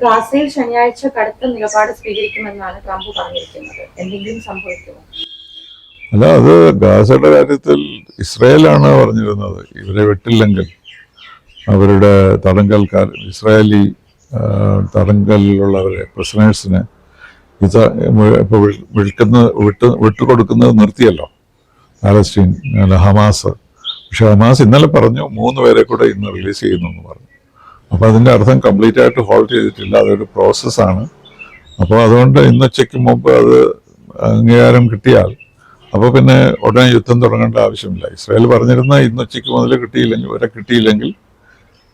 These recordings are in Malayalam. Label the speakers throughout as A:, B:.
A: ഗാസയിൽ ശനിയാഴ്ച കടുത്ത നിലപാട് സ്വീകരിക്കുമെന്നാണ് ട്രംപ് പറഞ്ഞിരിക്കുന്നത്. എന്തെങ്കിലും സംഭവിക്കുമോ?
B: അല്ല, അത് ഗാസയുടെ കാര്യത്തിൽ ഇസ്രായേലാണ് പറഞ്ഞിരുന്നത്. ഇവരെ വിട്ടില്ലെങ്കിൽ അവരുടെ തടങ്കൽക്കാർ, ഇസ്രായേലി തടങ്കലിലുള്ളവരെ പ്രിസണേഴ്സിനെ ഇപ്പോൾ വിട്ടുകൊടുക്കുന്നത് നിർത്തിയല്ലോ പാലസ്തീൻ, ഹമാസ്. പക്ഷെ ഹമാസ് ഇന്നലെ പറഞ്ഞു 3 പേരെ കൂടെ ഇന്ന് റിലീസ് ചെയ്യുന്നു എന്ന് പറഞ്ഞു. അപ്പോൾ അതിൻ്റെ അർത്ഥം കംപ്ലീറ്റ് ആയിട്ട് ഹോൾഡ് ചെയ്തിട്ടില്ല, അതൊരു പ്രോസസ്സാണ്. അപ്പോൾ അതുകൊണ്ട് ഇന്നുച്ചയ്ക്ക് മുമ്പ് അത് അംഗീകാരം കിട്ടിയാൽ അപ്പോൾ പിന്നെ ഉടനെ യുദ്ധം തുടങ്ങേണ്ട ആവശ്യമില്ല. ഇസ്രായേൽ പറഞ്ഞിരുന്ന ഇന്നുച്ചയ്ക്ക് മുതൽ കിട്ടിയില്ലെങ്കിൽ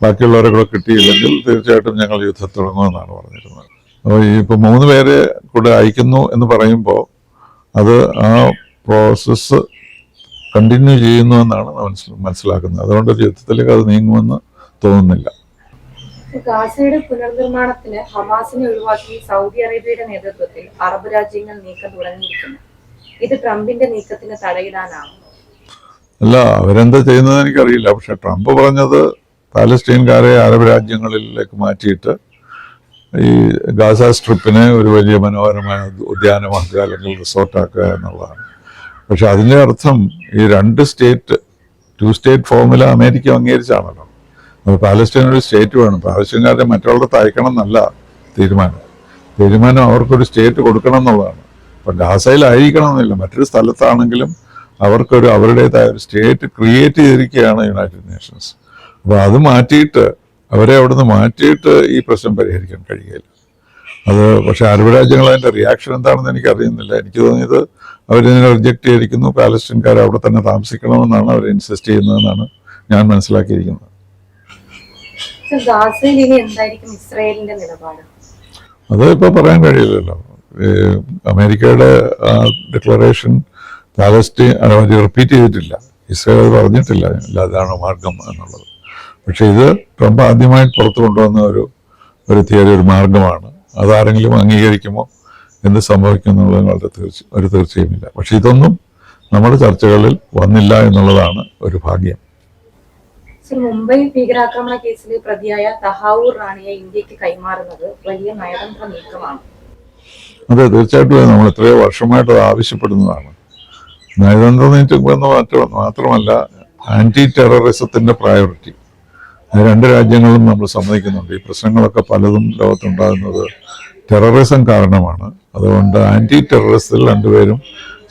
B: ബാക്കിയുള്ളവരെ കൂടെ കിട്ടിയില്ലെങ്കിൽ തീർച്ചയായിട്ടും ഞങ്ങൾ യുദ്ധം തുടങ്ങുമെന്നാണ് പറഞ്ഞിരുന്നത്. അപ്പോൾ ഇപ്പോൾ 3 പേരെ കൂടെ അയക്കുന്നു എന്ന് പറയുമ്പോൾ അത് ആ പ്രോസസ്സ് കണ്ടിന്യൂ ചെയ്യുന്നു എന്നാണ് മനസ്സിലാക്കുന്നത്. അതുകൊണ്ട് യുദ്ധത്തിലേക്ക് അത് നീങ്ങുമെന്ന് തോന്നുന്നില്ല.
A: ഗാസയുടെ പുനർനിർമ്മാണത്തിന് ഹമാസിനെ ഒഴിവാക്കി സൗദി അറേബ്യയുടെ നേതൃത്വത്തിൽ അറബ് രാജ്യങ്ങൾ നീക്കം തുടങ്ങിയിരിക്കുന്നു. ഇത് ട്രംപിന്റെ നീക്കത്തിന് തടയിടാനാണ്.
B: അല്ല, അവരെന്താ ചെയ്യുന്നത് എനിക്കറിയില്ല. പക്ഷെ ട്രംപ് പറഞ്ഞത് പാലസ്തീൻകാരെ അറബ് രാജ്യങ്ങളിലേക്ക് മാറ്റിയിട്ട് ഈ ഗാസ സ്ട്രിപ്പിനെ ഒരു വലിയ മനോഹരമായ ഉദ്യാനമാക്കുക അല്ലെങ്കിൽ റിസോർട്ടാക്കുക എന്നുള്ളതാണ്. പക്ഷെ അതിൻ്റെ അർത്ഥം ഈ 2 സ്റ്റേറ്റ് ഫോർമുല അമേരിക്ക അംഗീകരിച്ചാണല്ലോ. അപ്പോൾ പാലസ്തീൻ ഒരു സ്റ്റേറ്റ് വേണം. പാലസ്തീൻകാരെ മറ്റുള്ളവർക്ക് അയക്കണം എന്നല്ല തീരുമാനം അവർക്കൊരു സ്റ്റേറ്റ് കൊടുക്കണം എന്നുള്ളതാണ്. അപ്പം ഗാസയിലായിരിക്കണം എന്നില്ല, മറ്റൊരു സ്ഥലത്താണെങ്കിലും അവർക്കൊരു അവരുടേതായ ഒരു സ്റ്റേറ്റ് ക്രിയേറ്റ് ചെയ്തിരിക്കുകയാണ് യുണൈറ്റഡ് നേഷൻസ്. അപ്പോൾ അത് മാറ്റിയിട്ട് അവരെ അവിടുന്ന് മാറ്റിയിട്ട് ഈ പ്രശ്നം പരിഹരിക്കാൻ കഴിയില്ല. അത് പക്ഷേ അറബ് രാജ്യങ്ങൾ അതിൻ്റെ റിയാക്ഷൻ എന്താണെന്ന് എനിക്കറിയുന്നില്ല. എനിക്ക് തോന്നിയത് അവരിതിനെ റിജക്റ്റ് ചെയ്തിരിക്കുന്നു, പാലസ്തീൻകാർ അവിടെ തന്നെ താമസിക്കണമെന്നാണ് അവർ ഇൻസിസ്റ്റ് ചെയ്യുന്നതെന്നാണ് ഞാൻ മനസ്സിലാക്കിയിരിക്കുന്നത്. അത് ഇപ്പോൾ പറയാൻ കഴിയില്ലല്ലോ. അമേരിക്കയുടെ ഡിക്ലറേഷൻ പാലസ്തീൻ റിപ്പീറ്റ് ചെയ്തിട്ടില്ല, ഇസ്രായേൽ അത് പറഞ്ഞിട്ടില്ല അതാണ് മാർഗം എന്നുള്ളത്. പക്ഷെ ഇത് ട്രംപ് ആദ്യമായി പുറത്തു കൊണ്ടുവന്ന ഒരു തിയറി, ഒരു മാർഗമാണ്. അതാരെങ്കിലും അംഗീകരിക്കുമോ, എന്ത് സംഭവിക്കും എന്നുള്ളത് ഒരു തീർച്ചയുമില്ല. പക്ഷെ ഇതൊന്നും നമ്മുടെ ചർച്ചകളിൽ വന്നില്ല എന്നുള്ളതാണ് ഒരു ഭാഗ്യം.
A: മുംബൈ ഭീകരാക്രമണ കേസിലെ പ്രതിയായ തഹാവൂർ റാണിയെ ഇന്ത്യക്ക് കൈമാറുന്നത് വലിയ നയതന്ത്ര നീക്കമാണ്.
B: അതെ, തീർച്ചയായിട്ടും നമ്മൾ എത്രയോ വർഷമായിട്ട് അത് ആവശ്യപ്പെടുന്നതാണ്. നയതന്ത്ര നീക്കം എന്ന് മാത്രമല്ല, ആന്റി ടെററിസത്തിന്റെ പ്രയോറിറ്റി 2 രാജ്യങ്ങളും നമ്മൾ സമ്മതിക്കുന്നുണ്ട്. ഈ പ്രശ്നങ്ങളൊക്കെ പലതും ലോകത്തുണ്ടാകുന്നത് ടെററിസം കാരണമാണ്. അതുകൊണ്ട് ആന്റി ടെററിസത്തിൽ 2 പേരും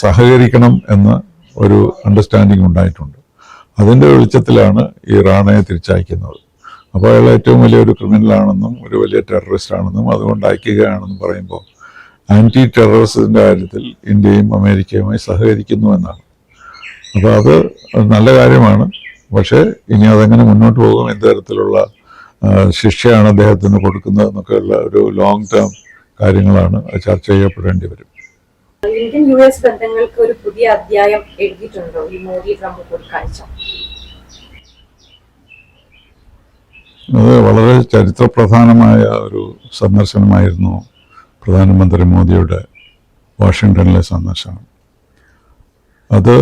B: സഹകരിക്കണം എന്ന ഒരു അണ്ടർസ്റ്റാൻഡിങ് ഉണ്ടായിട്ടുണ്ട്. അതിൻ്റെ വെളിച്ചത്തിലാണ് ഈ റാണയെ തിരിച്ചയക്കുന്നത്. അപ്പോൾ അയാൾ ഏറ്റവും വലിയൊരു ക്രിമിനലാണെന്നും ഒരു വലിയ ടെററിസ്റ്റ് ആണെന്നും അതുകൊണ്ട് അയക്കുകയാണെന്നും പറയുമ്പോൾ ആന്റി ടെററിസത്തിൻ്റെ കാര്യത്തിൽ ഇന്ത്യയും അമേരിക്കയുമായി സഹകരിക്കുന്നു എന്നാണ്. അപ്പോൾ അത് നല്ല കാര്യമാണ്. പക്ഷേ ഇനി അതെങ്ങനെ മുന്നോട്ട് പോകും, എന്ത് തരത്തിലുള്ള ശിക്ഷയാണ് അദ്ദേഹത്തിന് കൊടുക്കുന്നത് എന്നൊക്കെയുള്ള ഒരു ലോങ് ടേം കാര്യങ്ങളാണ് ചർച്ച ചെയ്യപ്പെടേണ്ടി വരും.
A: ഇന്ത്യൻ US ബന്ധങ്ങൾക്ക് ഒരു പുതിയ അധ്യായം എഴുതിയിട്ടുണ്ടോ ഈ മോദി ട്രംപ് കൂടിക്കാഴ്ച?
B: അത് വളരെ ചരിത്രപ്രധാനമായ ഒരു സന്ദർശനമായിരുന്നു പ്രധാനമന്ത്രി മോദിയുടെ വാഷിങ്ടണിലെ സന്ദർശനം. അത്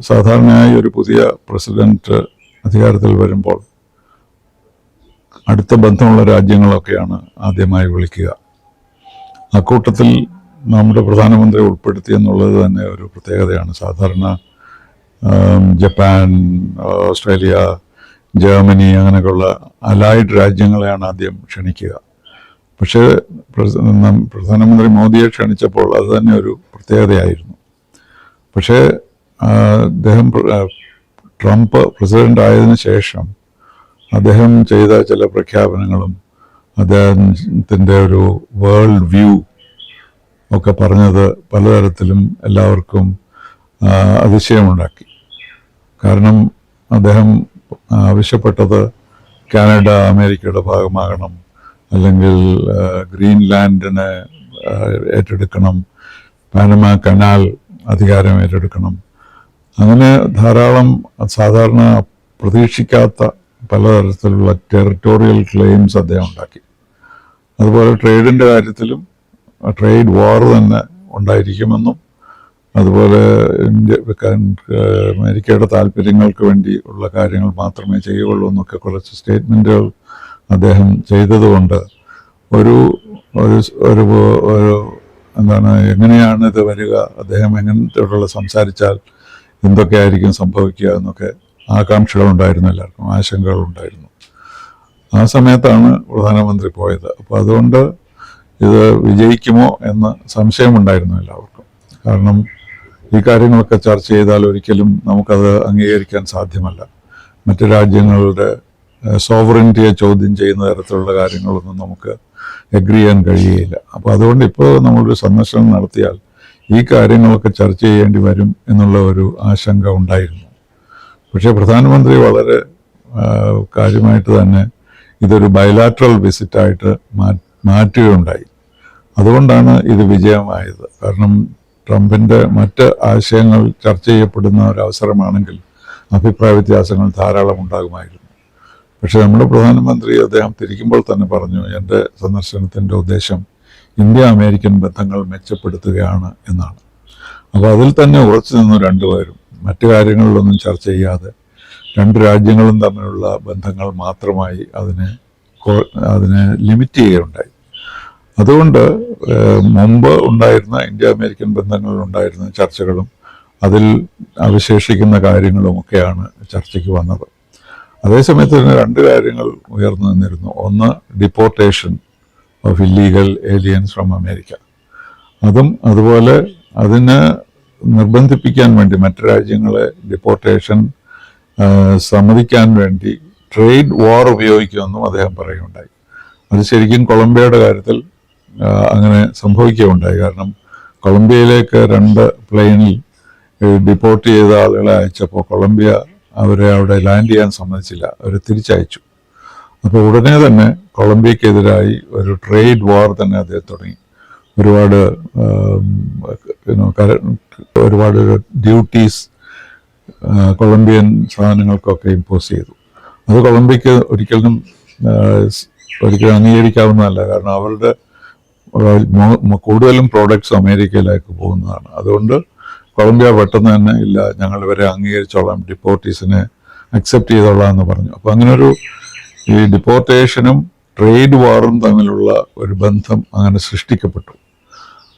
B: സാധാരണയായി ഒരു പുതിയ പ്രസിഡന്റ് അധികാരത്തിൽ വരുമ്പോൾ അടുത്ത ബന്ധമുള്ള രാജ്യങ്ങളൊക്കെയാണ് ആദ്യമായി വിളിക്കുക. അക്കൂട്ടത്തിൽ നമ്മുടെ പ്രധാനമന്ത്രി ഉൾപ്പെടുത്തി എന്നുള്ളത് തന്നെ ഒരു പ്രത്യേകതയാണ്. സാധാരണ ജപ്പാൻ, ഓസ്ട്രേലിയ, ജർമ്മനി അങ്ങനെയൊക്കെയുള്ള അലൈഡ് രാജ്യങ്ങളെയാണ് ആദ്യം ക്ഷണിക്കുക. പക്ഷേ പ്രധാനമന്ത്രി മോദിയെ ക്ഷണിച്ചപ്പോൾ അത് തന്നെ ഒരു പ്രത്യേകതയായിരുന്നു. പക്ഷേ ട്രംപ് പ്രസിഡന്റ് ആയതിനു ശേഷം അദ്ദേഹം ചെയ്ത ചില പ്രഖ്യാപനങ്ങളും അദ്ദേഹത്തിൻ്റെ ഒരു വേൾഡ് വ്യൂ ഒക്കെ പറഞ്ഞത് പലതരത്തിലും എല്ലാവർക്കും അതിശയമുണ്ടാക്കി. കാരണം അദ്ദേഹം ആവശ്യപ്പെട്ടത് കാനഡ അമേരിക്കയുടെ ഭാഗമാകണം, അല്ലെങ്കിൽ ഗ്രീൻലാൻഡിനെ ഏറ്റെടുക്കണം, പാനമ കനാൽ അധികാരം ഏറ്റെടുക്കണം. അങ്ങനെ ധാരാളം സാധാരണ പ്രതീക്ഷിക്കാത്ത പലതരത്തിലുള്ള ടെറിട്ടോറിയൽ ക്ലെയിംസ് അദ്ദേഹം ഉണ്ടാക്കി. അതുപോലെ ട്രേഡിൻ്റെ കാര്യത്തിലും ട്രേഡ് വാർ തന്നെ ഉണ്ടായിരിക്കുമെന്നും അതുപോലെ അമേരിക്കയുടെ താല്പര്യങ്ങൾക്ക് വേണ്ടി ഉള്ള കാര്യങ്ങൾ മാത്രമേ ചെയ്യുകയുള്ളൂ എന്നൊക്കെ കുറച്ച് സ്റ്റേറ്റ്മെൻറ്റുകൾ അദ്ദേഹം ചെയ്തതുകൊണ്ട് ഒരു ഒരു ഒരു ഒരു എന്താണ്, എങ്ങനെയാണ് ഇത് വരിക, അദ്ദേഹം എങ്ങനത്തോടുള്ള സംസാരിച്ചാൽ എന്തൊക്കെയായിരിക്കും സംഭവിക്കുക എന്നൊക്കെ ആകാംക്ഷകളുണ്ടായിരുന്നു, എല്ലാവർക്കും ആശങ്കകളുണ്ടായിരുന്നു. ആ സമയത്താണ് പ്രധാനമന്ത്രി പോയത്. അപ്പോൾ അതുകൊണ്ട് ഇത് വിജയിക്കുമോ എന്ന് സംശയമുണ്ടായിരുന്നു എല്ലാവർക്കും. കാരണം ഈ കാര്യങ്ങളൊക്കെ ചർച്ച ചെയ്താൽ ഒരിക്കലും നമുക്കത് അംഗീകരിക്കാൻ സാധ്യമല്ല. മറ്റു രാജ്യങ്ങളുടെ സോവറിൻറ്റിയെ ചോദ്യം ചെയ്യുന്ന തരത്തിലുള്ള കാര്യങ്ങളൊന്നും നമുക്ക് എഗ്രി ചെയ്യാൻ കഴിയുകയില്ല. അപ്പോൾ അതുകൊണ്ട് ഇപ്പോൾ നമ്മളൊരു സന്ദർശനം നടത്തിയാൽ ഈ കാര്യങ്ങളൊക്കെ ചർച്ച ചെയ്യേണ്ടി വരും എന്നുള്ള ഒരു ആശങ്ക ഉണ്ടായിരുന്നു. പക്ഷേ പ്രധാനമന്ത്രി വളരെ കാര്യമായിട്ട് തന്നെ ഇതൊരു ബയലാട്രൽ വിസിറ്റായിട്ട് മാറ്റുകയുണ്ടായി. അതുകൊണ്ടാണ് ഇത് വിജയമായത്. കാരണം ട്രംപിൻ്റെ മറ്റ് ആശയങ്ങൾ ചർച്ച ചെയ്യപ്പെടുന്ന ഒരവസരമാണെങ്കിൽ അഭിപ്രായ വ്യത്യാസങ്ങൾ ധാരാളം ഉണ്ടാകുമായിരുന്നു. പക്ഷേ നമ്മുടെ പ്രധാനമന്ത്രി അദ്ദേഹം തിരിക്കുമ്പോൾ തന്നെ പറഞ്ഞു, എൻ്റെ സന്ദർശനത്തിൻ്റെ ഉദ്ദേശം ഇന്ത്യ അമേരിക്കൻ ബന്ധങ്ങൾ മെച്ചപ്പെടുത്തുകയാണ് എന്നാണ്. അപ്പോൾ അതിൽ തന്നെ ഉറച്ചു നിന്നു രണ്ടുപേരും. മറ്റു കാര്യങ്ങളിലൊന്നും ചർച്ച ചെയ്യാതെ രണ്ട് രാജ്യങ്ങളും തമ്മിലുള്ള ബന്ധങ്ങൾ മാത്രമായി അതിനെ ലിമിറ്റ് ചെയ്യുകയുണ്ടായി. അതുകൊണ്ട് മുമ്പ് ഉണ്ടായിരുന്ന ഇന്ത്യ അമേരിക്കൻ ബന്ധങ്ങളിലുണ്ടായിരുന്ന ചർച്ചകളും അതിൽ അവശേഷിക്കുന്ന കാര്യങ്ങളുമൊക്കെയാണ് ചർച്ചയ്ക്ക് വന്നത്. അതേസമയത്ത് തന്നെ രണ്ട് കാര്യങ്ങൾ ഉയർന്നു നിന്നിരുന്നു. ഒന്ന്, deportation of illegal aliens from America. അതുപോലെ അതിനെ നിർബന്ധിപ്പിക്കാൻ വേണ്ടി മറ്റു രാജ്യങ്ങളെ ഡിപ്പോർട്ടേഷൻ സമ്മതിക്കാൻ വേണ്ടി ട്രേഡ് വാർ ഉപയോഗിക്കുമെന്നും അദ്ദേഹം പറയുകയുണ്ടായി. അത് ശരിക്കും കൊളംബിയയുടെ കാര്യത്തിൽ അങ്ങനെ സംഭവിക്കുകയുണ്ടായി. കാരണം കൊളംബിയയിലേക്ക് 2 പ്ലെയിനിൽ ഡിപ്പോർട്ട് ചെയ്ത ആളുകളെ അയച്ചപ്പോൾ കൊളംബിയ അവരെ അവിടെ ലാൻഡ് ചെയ്യാൻ സമ്മതിച്ചില്ല, അവർ തിരിച്ചയച്ചു. അപ്പോൾ ഉടനെ തന്നെ കൊളംബിയക്കെതിരായി ഒരു ട്രേഡ് വാർ തന്നെ അദ്ദേഹം തുടങ്ങി. ഒരുപാട് ഡ്യൂട്ടീസ് കൊളംബിയൻ സാധനങ്ങൾക്കൊക്കെ ഇമ്പോസ് ചെയ്തു. അത് കൊളംബിയക്ക് ഒരിക്കലും അംഗീകരിക്കാവുന്നതല്ല. കാരണം അവരുടെ കൂടുതലും പ്രോഡക്ട്സ് അമേരിക്കയിലേക്ക് പോകുന്നതാണ്. അതുകൊണ്ട് കൊളംബിയ പെട്ടെന്ന് തന്നെ ഇല്ല, ഞങ്ങൾ ഇവരെ അംഗീകരിച്ചോളാം, ഡിപ്പോർട്ടീസിനെ അക്സെപ്റ്റ് ചെയ്തോളാം എന്ന് പറഞ്ഞു. അപ്പോൾ അങ്ങനൊരു ഈ ഡിപ്പോർട്ടേഷനും ട്രേഡ് വാറും തമ്മിലുള്ള ഒരു ബന്ധം അങ്ങനെ സൃഷ്ടിക്കപ്പെട്ടു.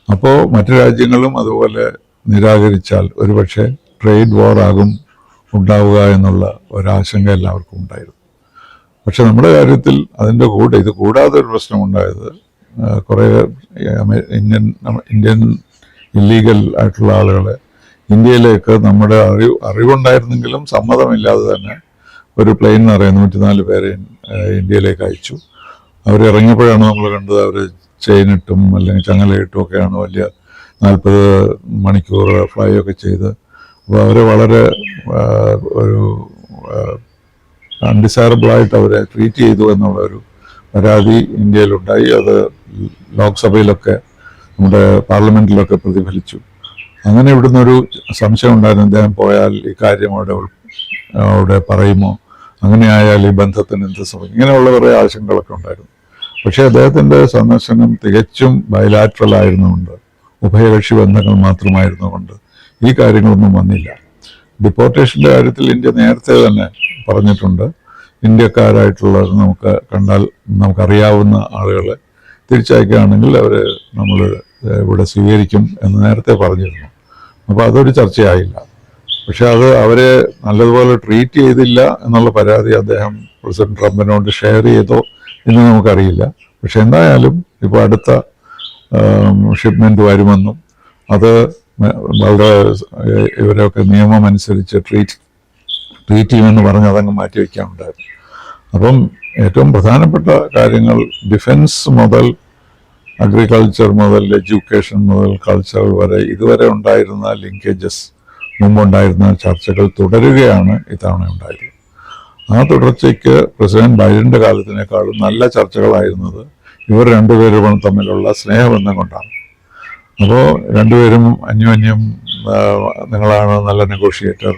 B: അപ്പോൾ മറ്റു രാജ്യങ്ങളും അതുപോലെ നിരാകരിച്ചാൽ ഒരുപക്ഷെ ട്രേഡ് വാർ ആകും ഉണ്ടാവുക എന്നുള്ള ഒരാശങ്ക എല്ലാവർക്കും ഉണ്ടായിരുന്നു. പക്ഷെ നമ്മുടെ കാര്യത്തിൽ അതിൻ്റെ ഇത് കൂടാതെ ഒരു പ്രശ്നമുണ്ടായത്, കുറേ ഇന്ത്യൻ ഇല്ലീഗൽ ആയിട്ടുള്ള ആളുകളെ ഇന്ത്യയിലേക്ക് നമ്മുടെ അറിവുണ്ടായിരുന്നെങ്കിലും സമ്മതമില്ലാതെ തന്നെ ഒരു പ്ലെയിൻ നിറയെ 104 പേരെ ഇന്ത്യയിലേക്ക് അയച്ചു. അവരിറങ്ങിയപ്പോഴാണ് നമ്മൾ കണ്ടത് അവർ ചെയിനിട്ടും അല്ലെങ്കിൽ ചങ്ങലയിട്ടും ഒക്കെയാണ് വലിയ 40 മണിക്കൂർ ഫ്ലൈ ഒക്കെ ചെയ്ത്. അപ്പോൾ അവരെ വളരെ ഒരു അൺഡിസൈറബിളായിട്ട് അവരെ ട്രീറ്റ് ചെയ്തു എന്നുള്ള ഒരു പരാതി ഇന്ത്യയിലുണ്ടായി. അത് ലോക്സഭയിലൊക്കെ നമ്മുടെ പാർലമെൻറ്റിലൊക്കെ പ്രതിഫലിച്ചു. അങ്ങനെ ഇവിടുന്ന് ഒരു സംശയം ഉണ്ടായിരുന്നു, അദ്ദേഹം പോയാൽ ഈ കാര്യം അവിടെ പറയുമോ, അങ്ങനെ ആയാൽ ഈ ബന്ധത്തിന് എന്ത് സംഭവിക്കും, ഇങ്ങനെയുള്ള കുറേ ആശങ്കകളൊക്കെ ഉണ്ടായിരുന്നു. പക്ഷേ അദ്ദേഹത്തിൻ്റെ സന്ദർശനം തികച്ചും ബയലാട്രൽ ആയിരുന്നുകൊണ്ട്, ഉഭയകക്ഷി ബന്ധങ്ങൾ മാത്രമായിരുന്നുകൊണ്ട് ഈ കാര്യങ്ങളൊന്നും വന്നില്ല. ഡിപ്പോർട്ടേഷൻ്റെ കാര്യത്തിൽ ഇന്ത്യ നേരത്തെ തന്നെ പറഞ്ഞിട്ടുണ്ട്, ഇന്ത്യക്കാരായിട്ടുള്ളവർ നമുക്കറിയാവുന്ന ആളുകളെ തിരിച്ചയക്കുകയാണെങ്കിൽ നമ്മൾ ഇവിടെ സ്വീകരിക്കും എന്ന് നേരത്തെ പറഞ്ഞിരുന്നു. അപ്പോൾ അതൊരു ചർച്ചയായില്ല. പക്ഷെ അത് അവരെ നല്ലതുപോലെ ട്രീറ്റ് ചെയ്തില്ല എന്നുള്ള പരാതി അദ്ദേഹം പ്രസിഡന്റ് ട്രംപിനോട് ഷെയർ ചെയ്തോ എന്ന് നമുക്കറിയില്ല. പക്ഷെ എന്തായാലും ഇപ്പോൾ അടുത്ത ഷിപ്മെൻറ്റ് വരുമെന്നും അത് വളരെ ഇവരൊക്കെ നിയമം അനുസരിച്ച് ട്രീറ്റ് ചെയ്യുമെന്ന് പറഞ്ഞ് അതങ്ങ് മാറ്റിവെക്കാനുണ്ടായിരുന്നു. അപ്പം ഏറ്റവും പ്രധാനപ്പെട്ട കാര്യങ്ങൾ ഡിഫൻസ് മുതൽ അഗ്രികൾച്ചർ മുതൽ എഡ്യൂക്കേഷൻ മുതൽ കൾച്ചർ വരെ ഇതുവരെ ഉണ്ടായിരുന്ന ലിങ്കേജസ്, മുമ്പുണ്ടായിരുന്ന ചർച്ചകൾ തുടരുകയാണ് ഇത്തവണ ഉണ്ടായത്. ആ തുടർച്ചയ്ക്ക് പ്രസിഡന്റ് ബൈഡന്റെ കാലത്തിനേക്കാളും നല്ല ചർച്ചകളായിരുന്നത് ഇവർ രണ്ടുപേരും തമ്മിലുള്ള സ്നേഹബന്ധം കൊണ്ടാണ്. അപ്പോൾ രണ്ടുപേരും അന്യോന്യം നിങ്ങളാണ് നല്ല നെഗോഷിയേറ്റർ,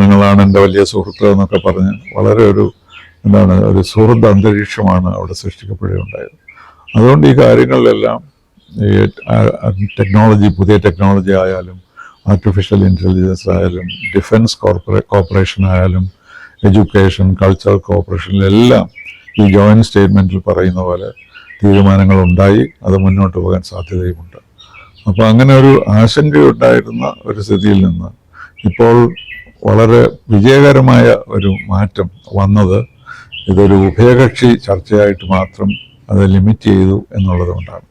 B: നിങ്ങളാണ് എൻ്റെ വലിയ സുഹൃത്ത് എന്നൊക്കെ പറഞ്ഞ് വളരെ ഒരു സുഹൃത്ത് അന്തരീക്ഷമാണ് അവിടെ സൃഷ്ടിക്കപ്പെടുകയുണ്ടായത്. അതുകൊണ്ട് ഈ കാര്യങ്ങളിലെല്ലാം പുതിയ ടെക്നോളജി ആയാലും ആർട്ടിഫിഷ്യൽ ഇൻ്റലിജൻസ് ആയാലും ഡിഫൻസ് കോർപ്പറേഷൻ ആയാലും എഡ്യൂക്കേഷൻ, കൾച്ചറൽ കോർപ്പറേഷനിലെല്ലാം ഈ ജോയിൻറ്റ് സ്റ്റേറ്റ്മെൻറ്റിൽ പറയുന്ന പോലെ തീരുമാനങ്ങൾ ഉണ്ടായി, അത് മുന്നോട്ട് പോകാൻ സാധ്യതയുമുണ്ട്. അപ്പോൾ അങ്ങനെ ഒരു ആശങ്കയുണ്ടായിരുന്ന ഒരു സ്ഥിതിയിൽ നിന്ന് ഇപ്പോൾ വളരെ വിജയകരമായ ഒരു മാറ്റം വന്നത് ഇതൊരു ഉഭയകക്ഷി ചർച്ചയായിട്ട് മാത്രം അത് ലിമിറ്റ് ചെയ്തു എന്നുള്ളത് കൊണ്ടാണ്.